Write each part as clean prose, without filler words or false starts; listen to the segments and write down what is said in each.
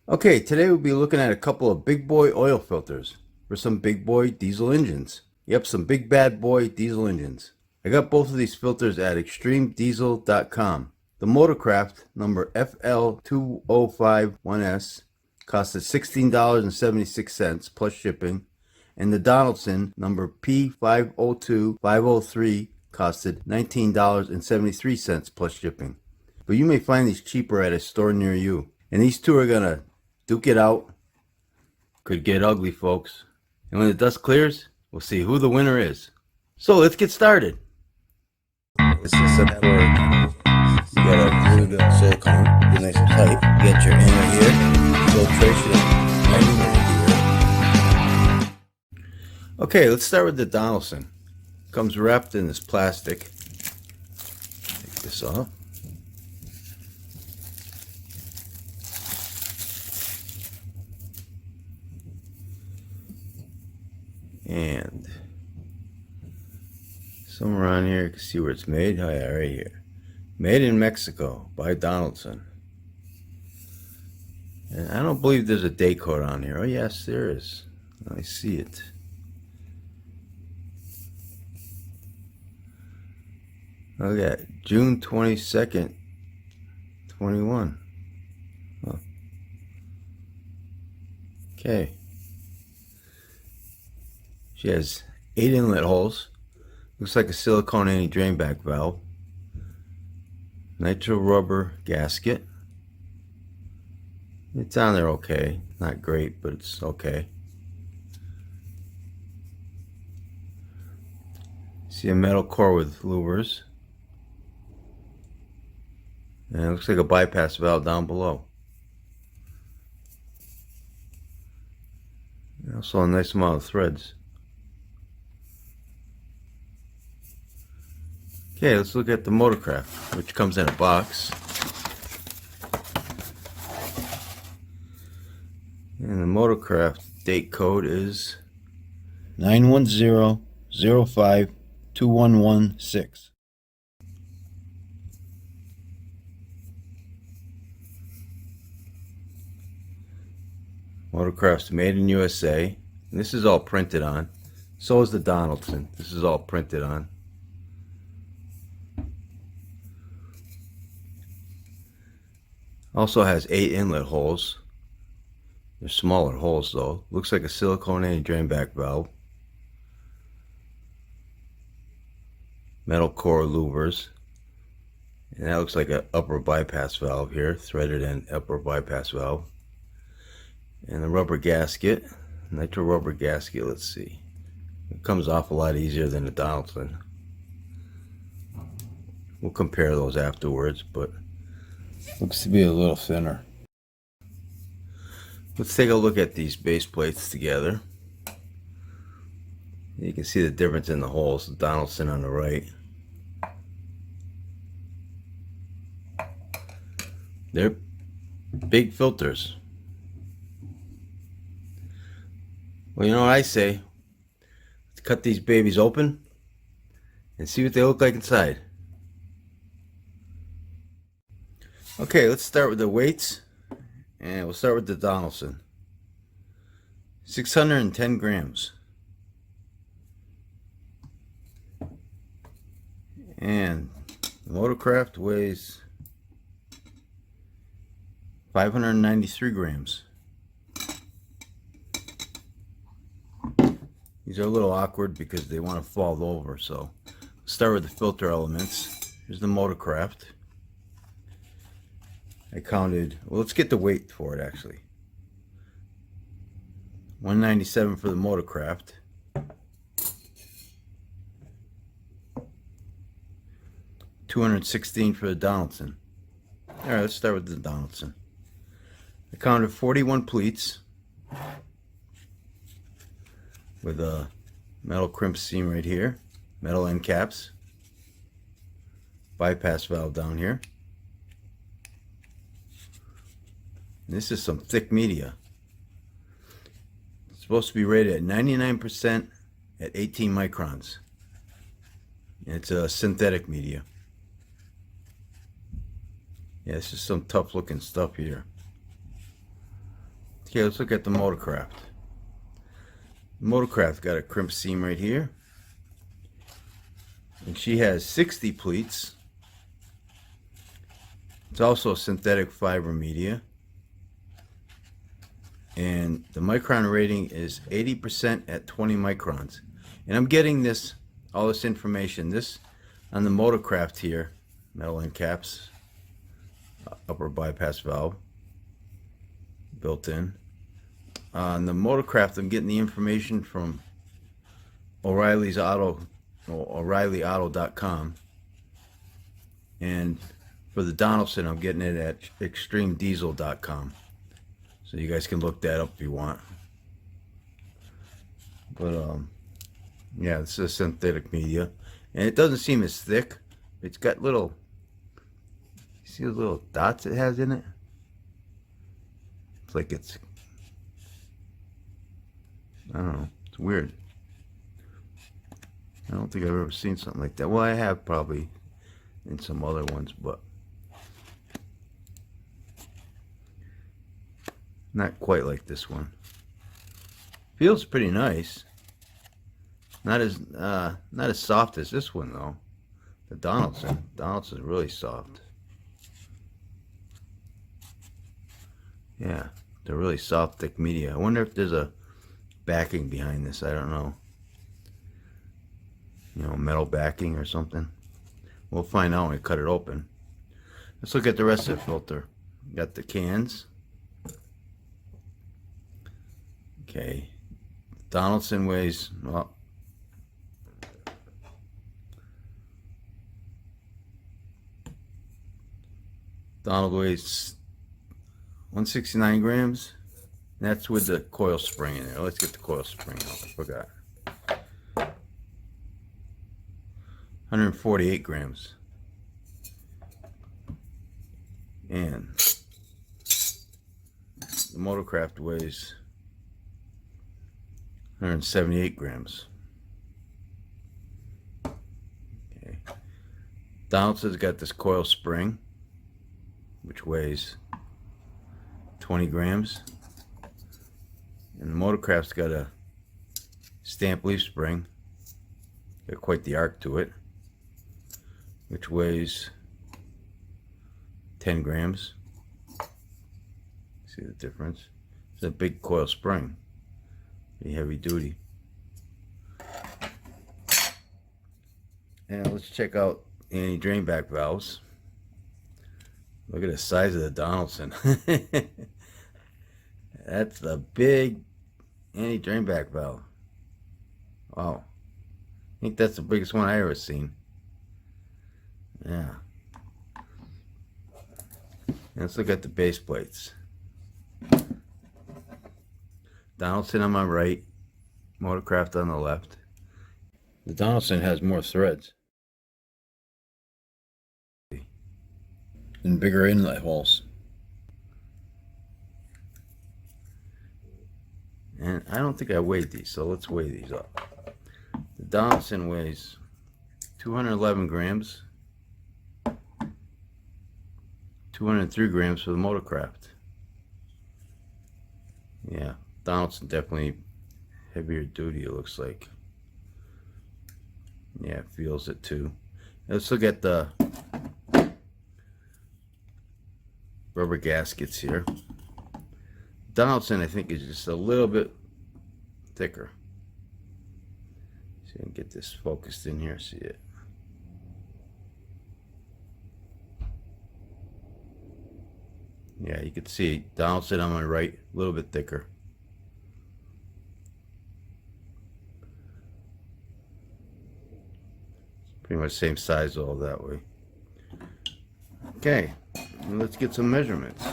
Okay, today we'll be looking at a couple of big boy oil filters for some big boy diesel engines. Yep, some big bad boy diesel engines. I got both of these filters at extremediesel.com. The Motorcraft number FL-2051S costed $16.76 plus shipping, and the Donaldson number P502503 costed $19.73 plus shipping. But you may find these cheaper at a store near you. And these two are gonna duke it out. Could get ugly, folks. And when the dust clears, we'll see who the winner is. So let's get started. This is a word. You gotta glue the silicone, get nice and tight. Get your inner here, filtration here. Okay, let's start with the Donaldson. Comes wrapped in this plastic. Take this off. And somewhere around here, you can see where it's made. Oh yeah, right here. Made in Mexico by Donaldson. And I don't believe there's a date code on here. Oh yes, there is. I see it. Look at that. June 22nd, 21. Huh. Okay. She has 8 inlet holes. Looks like a silicone anti-drain back valve. Nitro rubber gasket. It's on there okay. Not great, but it's okay. See a metal core with louvers. And it looks like a bypass valve down below. Also a nice amount of threads. Okay, let's look at the Motorcraft, which comes in a box. And the Motorcraft date code is 910-05-2116. Motorcraft's made in USA. And this is all printed on. So is the Donaldson. This is all printed on. Also has 8 inlet holes. They're smaller holes though. Looks like a silicone anti-drain back valve. Metal core louvers. And that looks like an upper bypass valve here. Threaded in upper bypass valve. And the rubber gasket. Nitro rubber gasket, let's see. It comes off a lot easier than the Donaldson. We'll compare those afterwards, but looks to be a little thinner. Let's take a look at these base plates together. You can see the difference in the holes. The Donaldson on the right. They're big filters. Well, you know what I say? Let's cut these babies open and see what they look like inside. Okay, let's start with the weights, and we'll start with the Donaldson. 610 grams. And the Motorcraft weighs 593 grams. These are a little awkward because they want to fall over, so let's start with the filter elements. Here's the Motorcraft. I counted, well, let's get the weight for it actually. 197 for the Motorcraft. $216 for the Donaldson. Alright, let's start with the Donaldson. I counted 41 pleats with a metal crimp seam right here, metal end caps, bypass valve down here. This is some thick media. It's supposed to be rated at 99% at 18 microns. And it's a synthetic media. Yeah, this is some tough looking stuff here. Okay, let's look at the Motorcraft. Motorcraft got a crimp seam right here. And she has 60 pleats. It's also synthetic fiber media. And the micron rating is 80% at 20 microns. And I'm getting this, all this information, this on the Motorcraft here, metal end caps, upper bypass valve, built in. On the Motorcraft, I'm getting the information from O'ReillyAuto.com. And for the Donaldson, I'm getting it at ExtremeDiesel.com. So you guys can look that up if you want. But yeah, this is synthetic media, and it doesn't seem as thick. It's got little, you see the little dots it has in it? It's like it's, I don't know, it's weird. I don't think I've ever seen something like that. Well, I have probably in some other ones, but not quite like this one. Feels pretty nice. Not as soft as this one though. The Donaldson. Donaldson's really soft. Yeah, they're really soft, thick media. I wonder if there's a backing behind this. I don't know. You know, metal backing or something. We'll find out when we cut it open. Let's look at the rest of the filter. Got the cans. Okay. Donaldson weighs, well, Donald weighs 169 grams. That's with the coil spring in there. Let's get the coil spring out. I forgot. 148 grams. And the Motorcraft weighs 178 grams. Okay. Donaldson's got this coil spring, which weighs 20 grams. And the Motorcraft's got a stamp leaf spring. Got quite the arc to it, which weighs 10 grams. See the difference? It's a big coil spring. Pretty heavy duty. And let's check out anti-drain back valves. Look at the size of the Donaldson. That's the big anti-drain back valve. Wow. I think that's the biggest one I ever seen. Yeah. And let's look at the base plates. Donaldson on my right, Motorcraft on the left. The Donaldson has more threads and bigger inlet holes. And I don't think I weighed these, so let's weigh these up. The Donaldson weighs 211 grams, 203 grams for the Motorcraft. Yeah, Donaldson definitely heavier duty, it looks like. Yeah, it feels it too. Let's look at the rubber gaskets here. Donaldson, I think, is just a little bit thicker. See if I can get this focused in here, see it. Yeah, you can see Donaldson on my right, a little bit thicker. Pretty much same size all that way. Okay, let's get some measurements.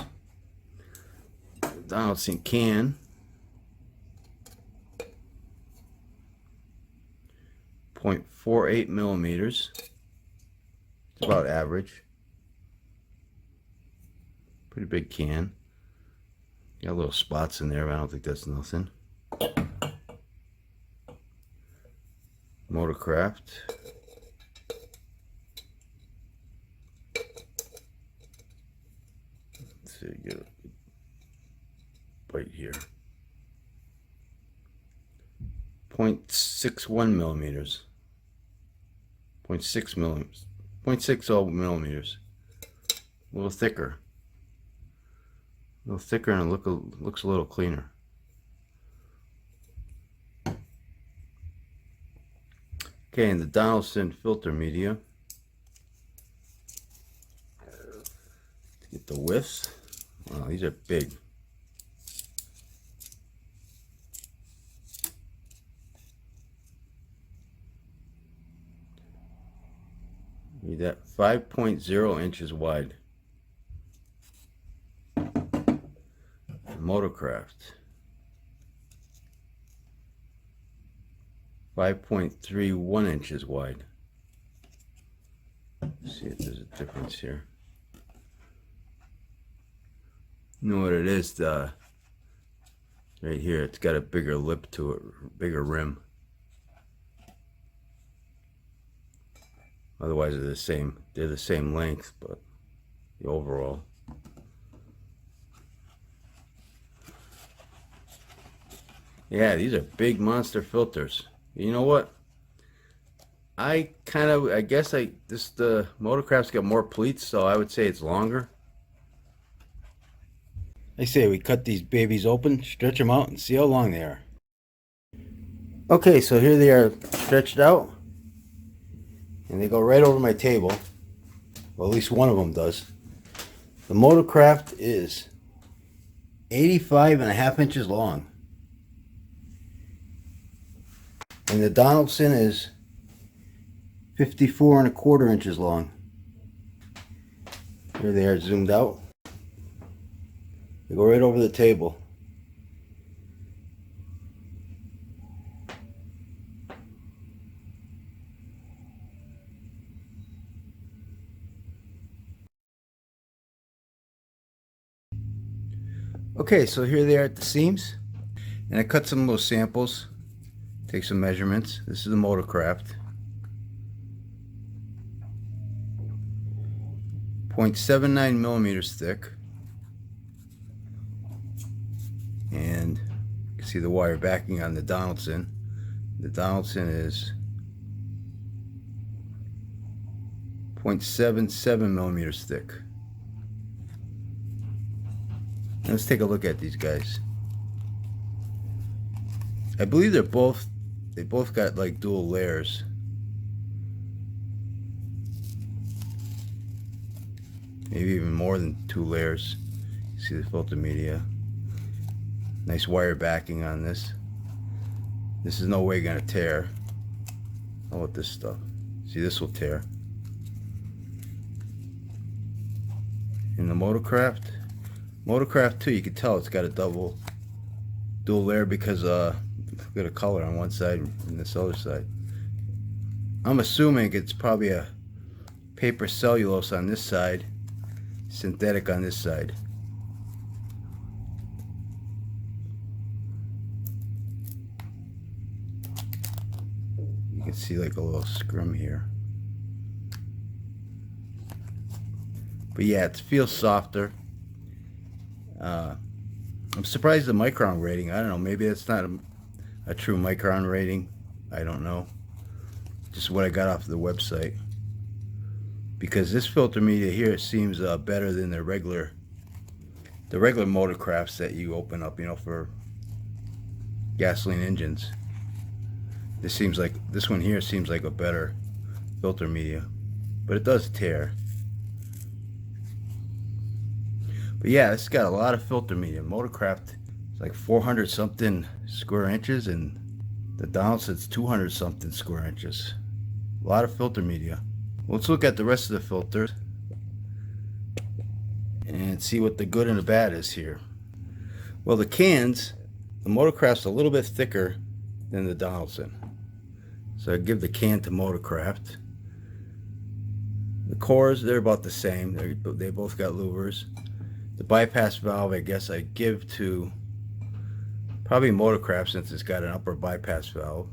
Donaldson can 0.48 millimeters. It's about average. Pretty big can. Got little spots in there, but I don't think that's nothing. Motorcraft. Let's see, get a right here. 0.61 millimeters. 0.6 millimeters. 0.60 millimeters. A little thicker. A little thicker, and it looks a little cleaner. Okay, and the Donaldson filter media. To get the width. Wow, these are big. Need that 5.0 inches wide. Motorcraft. 5.31 inches wide. Let's see if there's a difference here. You know what it is? Right here, it's got a bigger lip to it, bigger rim. Otherwise, they're the same. They're the same length, but the overall. Yeah, these are big monster filters. You know what? I guess the Motorcraft's got more pleats, so I would say it's longer. I say we cut these babies open, stretch them out, and see how long they are. Okay, so here they are stretched out, and they go right over my table. Well, at least one of them does. The Motorcraft is 85.5 inches long. And the Donaldson is 54.25 inches long. Here they are zoomed out. They go right over the table. Okay, so here they are at the seams. And I cut some little samples. Take some measurements. This is the Motorcraft. 0.79 millimeters thick. And you can see the wire backing on the Donaldson. The Donaldson is 0.77 millimeters thick. Now let's take a look at these guys. I believe they both got like dual layers. Maybe even more than 2 layers. You see the filter media. Nice wire backing on this. This is no way gonna tear. How about this stuff? See, this will tear. In the Motorcraft too, you can tell it's got a dual layer because got a color on one side and this other side. I'm assuming it's probably a paper cellulose on this side, synthetic on this side. You can see like a little scrim here. But yeah, it feels softer. I'm surprised the micron rating. I don't know, maybe it's not a true micron rating. I don't know. Just what I got off the website. Because this filter media here seems better than the regular Motorcrafts that you open up, you know, for gasoline engines. This one here seems like a better filter media, but it does tear. But yeah, it's got a lot of filter media. Motorcraft is like 400 something square inches, and the Donaldson's 200 something square inches. A lot of filter media. Let's look at the rest of the filters and see what the good and the bad is here. Well, the cans, the Motorcraft's a little bit thicker than the Donaldson, so I give the can to Motorcraft. The cores, they're about the same. They both got louvers. The bypass valve, I guess I give to probably Motorcraft since it's got an upper bypass valve.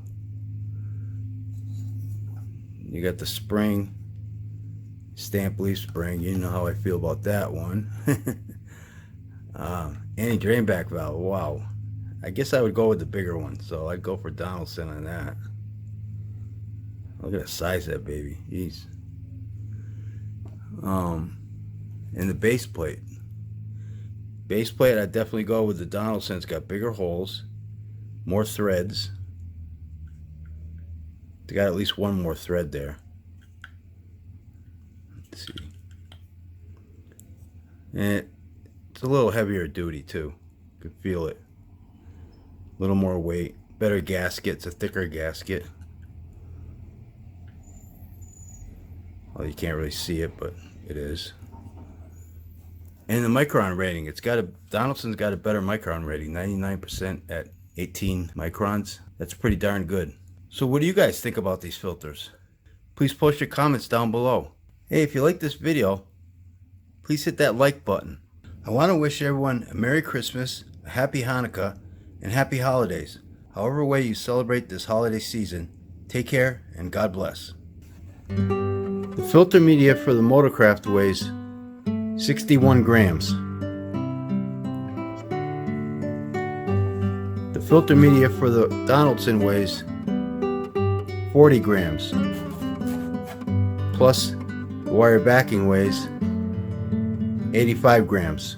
You got the spring, stamp leaf spring. You know how I feel about that one. Anti-drain back valve. Wow. I guess I would go with the bigger one, so I'd go for Donaldson on that. Look at the size of that baby. Jeez. And the base plate. Base plate, I'd definitely go with the Donaldson. It's got bigger holes, more threads. They got at least one more thread there. Let's see. And it's a little heavier duty too. You can feel it. A little more weight. Better gasket. It's a thicker gasket. Well, you can't really see it, but it is. And the micron rating, Donaldson's got a better micron rating, 99% at 18 microns. That's pretty darn good. So what do you guys think about these filters? Please post your comments down below. Hey, if you like this video, please hit that like button. I want to wish everyone a Merry Christmas, a Happy Hanukkah, and Happy Holidays. However way you celebrate this holiday season, take care and God bless. The filter media for the Motorcraft weighs 61 grams. The filter media for the Donaldson weighs 40 grams. Plus, the wire backing weighs 85 grams.